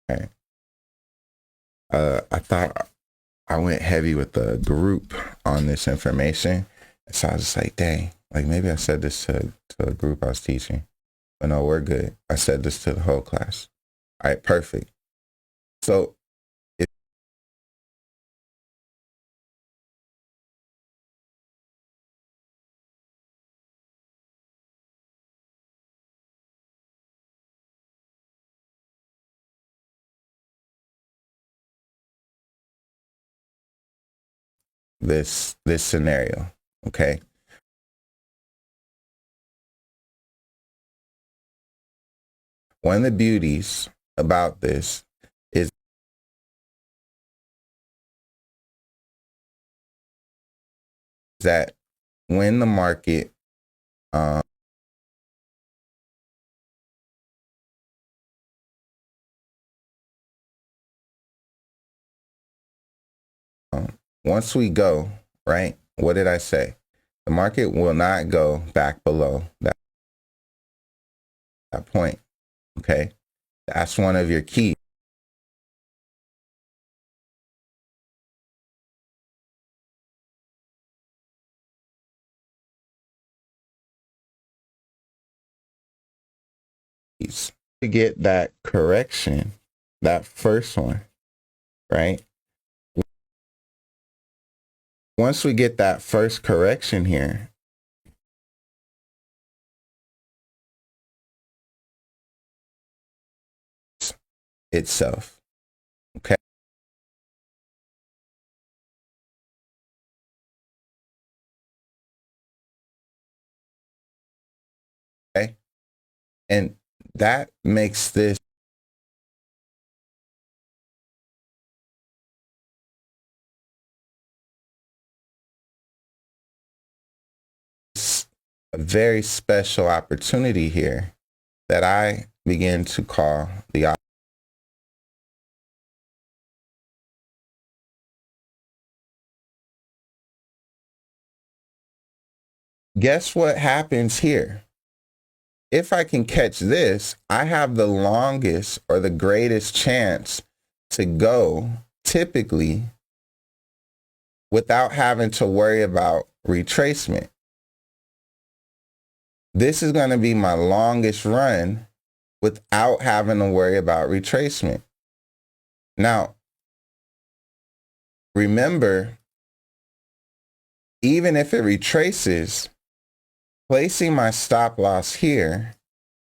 Okay. I thought I went heavy with the group on this information. So I was just like, dang, like maybe I said this to a group I was teaching. But no, we're good. I said this to the whole class. All right, perfect. So if this scenario, okay? One of the beauties about this is that when the market once we go, right? What did I say? The market will not go back below that point. Okay. That's one of your keys. To get that correction, that first one, right? Once we get that first correction here, itself, okay? Okay. And that makes this a very special opportunity here that I begin to call the guess what happens here? If I can catch this, I have the longest or the greatest chance to go typically without having to worry about retracement. This is going to be my longest run without having to worry about retracement. Now, remember, even if it retraces, placing my stop loss here,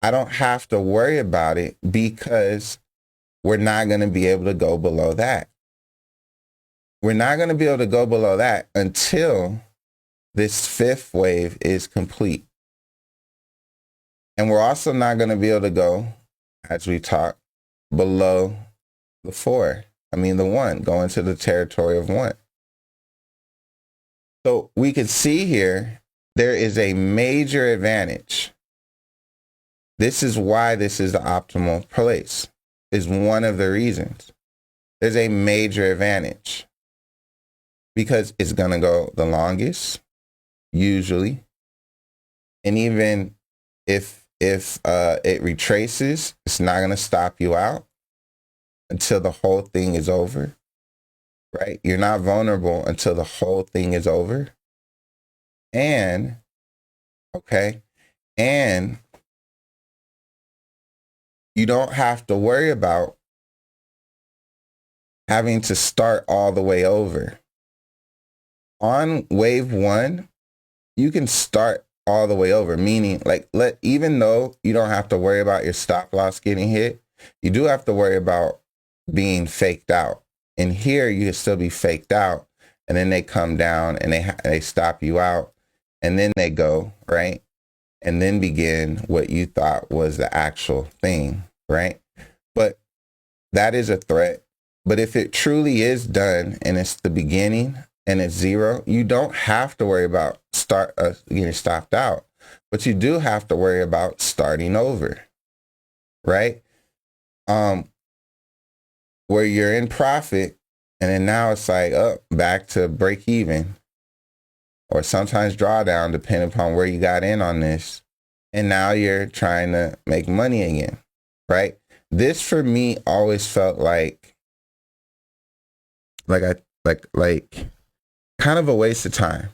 I don't have to worry about it because we're not going to be able to go below that. We're not going to be able to go below that until this fifth wave is complete. And we're also not going to be able to go, as we talked, below the the one, go into the territory of one. So we can see here, there is a major advantage. This is why this is the optimal place, is one of the reasons. There's a major advantage because it's going to go the longest, usually. And even if it retraces, it's not going to stop you out until the whole thing is over, right? You're not vulnerable until the whole thing is over. And, okay, and you don't have to worry about having to start all the way over. On wave one, you can start all the way over, meaning like even though you don't have to worry about your stop loss getting hit, you do have to worry about being faked out. And here you can still be faked out, and then they come down and they stop you out, and then they go, right? And then begin what you thought was the actual thing, right? But that is a threat. But if it truly is done and it's the beginning and it's zero, you don't have to worry about getting stopped out, but you do have to worry about starting over, right? Where you're in profit and then now it's like up back to break even, or sometimes drawdown depending upon where you got in on this, and now you're trying to make money again, right? this for me always felt like kind of a waste of time,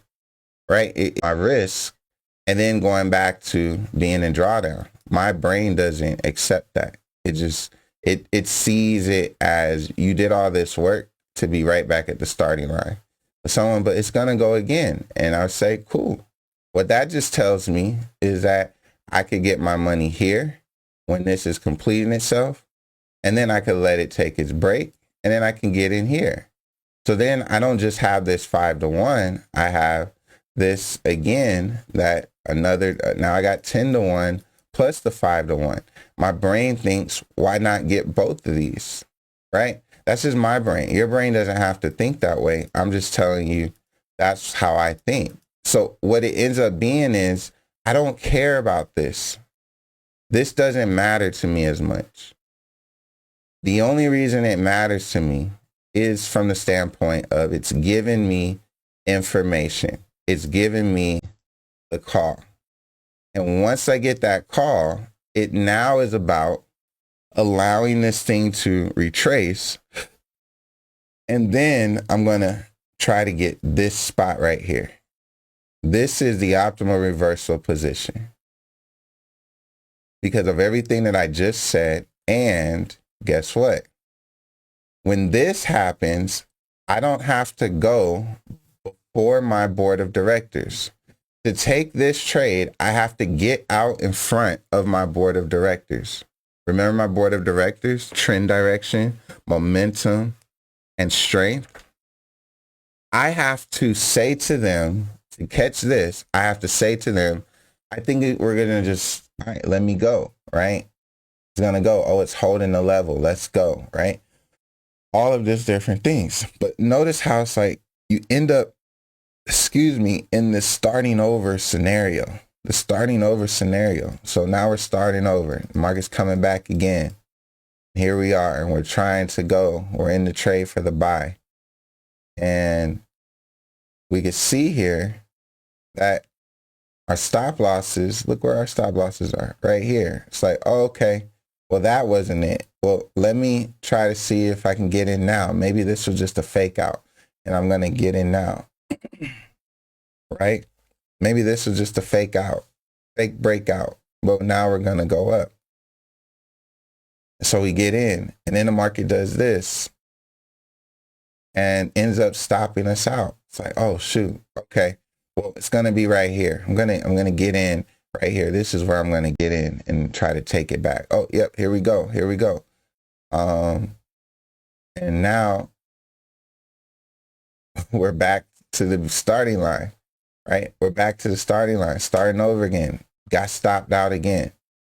right? My risk, and then going back to being in drawdown. My brain doesn't accept that. It just it sees it as you did all this work to be right back at the starting line. But it's gonna go again. And I say, cool. What that just tells me is that I could get my money here when this is completing itself, and then I could let it take its break, and then I can get in here. So then I don't just have this 5-1. I have this again, that another, now I got 10-1 plus the 5-1. My brain thinks, why not get both of these, right? That's just my brain. Your brain doesn't have to think that way. I'm just telling you that's how I think. So what it ends up being is, I don't care about this. This doesn't matter to me as much. The only reason it matters to me is from the standpoint of it's giving me information. It's giving me the call. And once I get that call, it now is about allowing this thing to retrace. And then I'm going to try to get this spot right here. This is the optimal reversal position because of everything that I just said. And guess what? When this happens, I don't have to go before my board of directors. To take this trade, I have to get out in front of my board of directors. Remember my board of directors? Trend direction, momentum, and strength. I have to say to them, to catch this, I have to say to them, I think we're going to just, all right, let me go, right? It's going to go. Oh, it's holding the level. Let's go, right? All of these different things. But notice how it's like you end up, in this starting over scenario. The starting over scenario. So now we're starting over. The market's coming back again. Here we are, and we're trying to go. We're in the trade for the buy. And we can see here that our stop losses, look where our stop losses are, right here. It's like, oh, okay, well, that wasn't it. Well, let me try to see if I can get in now. Maybe this was just a fake out, and I'm going to get in now, right? Maybe this was just a fake out, fake breakout, but now we're going to go up. So we get in, and then the market does this and ends up stopping us out. It's like, oh, shoot, okay. Well, it's going to be right here. I'm going to get in right here. This is where I'm going to get in and try to take it back. Oh, yep. Here we go. Here we go. And now we're back to the starting line, right? We're back to the starting line, starting over again. Got stopped out again,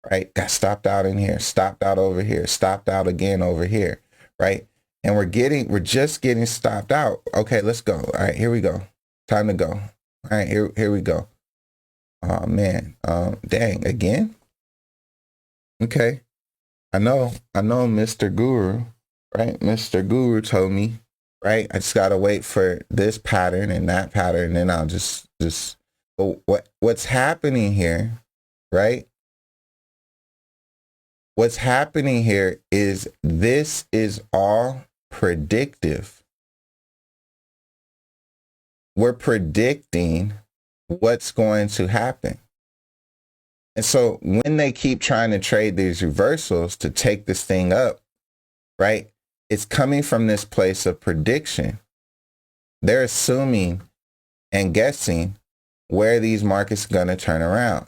right? Got stopped out in here, stopped out over here, stopped out again over here, right? And we're just getting stopped out. Okay, let's go. All right, here we go. Time to go. All right, here we go. Oh man, dang, again? Okay. I know Mr. Guru, right? Mr. Guru told me, right? I just gotta wait for this pattern and that pattern, and then I'll just what's happening here, right? What's happening here is this is all predictive. We're predicting what's going to happen. And so when they keep trying to trade these reversals to take this thing up, right, it's coming from this place of prediction. They're assuming and guessing where these markets are going to turn around.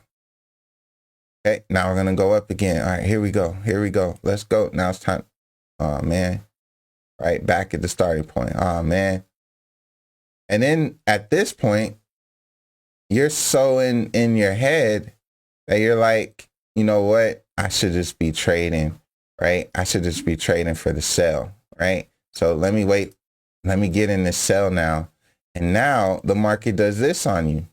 Okay, now we're going to go up again. All right, here we go. Here we go. Let's go. Now it's time. Oh, man. Right, back at the starting point. Oh, man. And then at this point, you're so in your head that you're like, you know what? I should just be trading, right? I should just be trading for the sell, right? So let me wait. Let me get in this sell now. And now the market does this on you.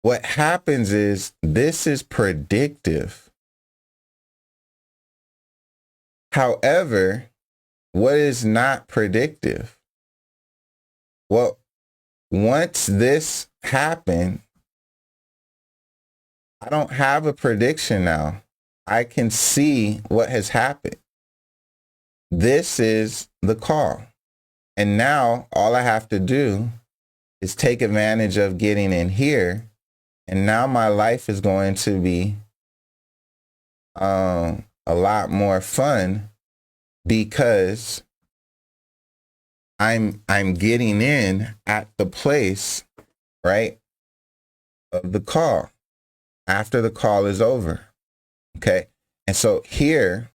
What happens is this is predictive. However, what is not predictive? Well, once this happened, I don't have a prediction now. I can see what has happened. This is the call. And now all I have to do is take advantage of getting in here. And now my life is going to be a lot more fun because I'm getting in at the place, right, of the call after the call is over. Okay. And so here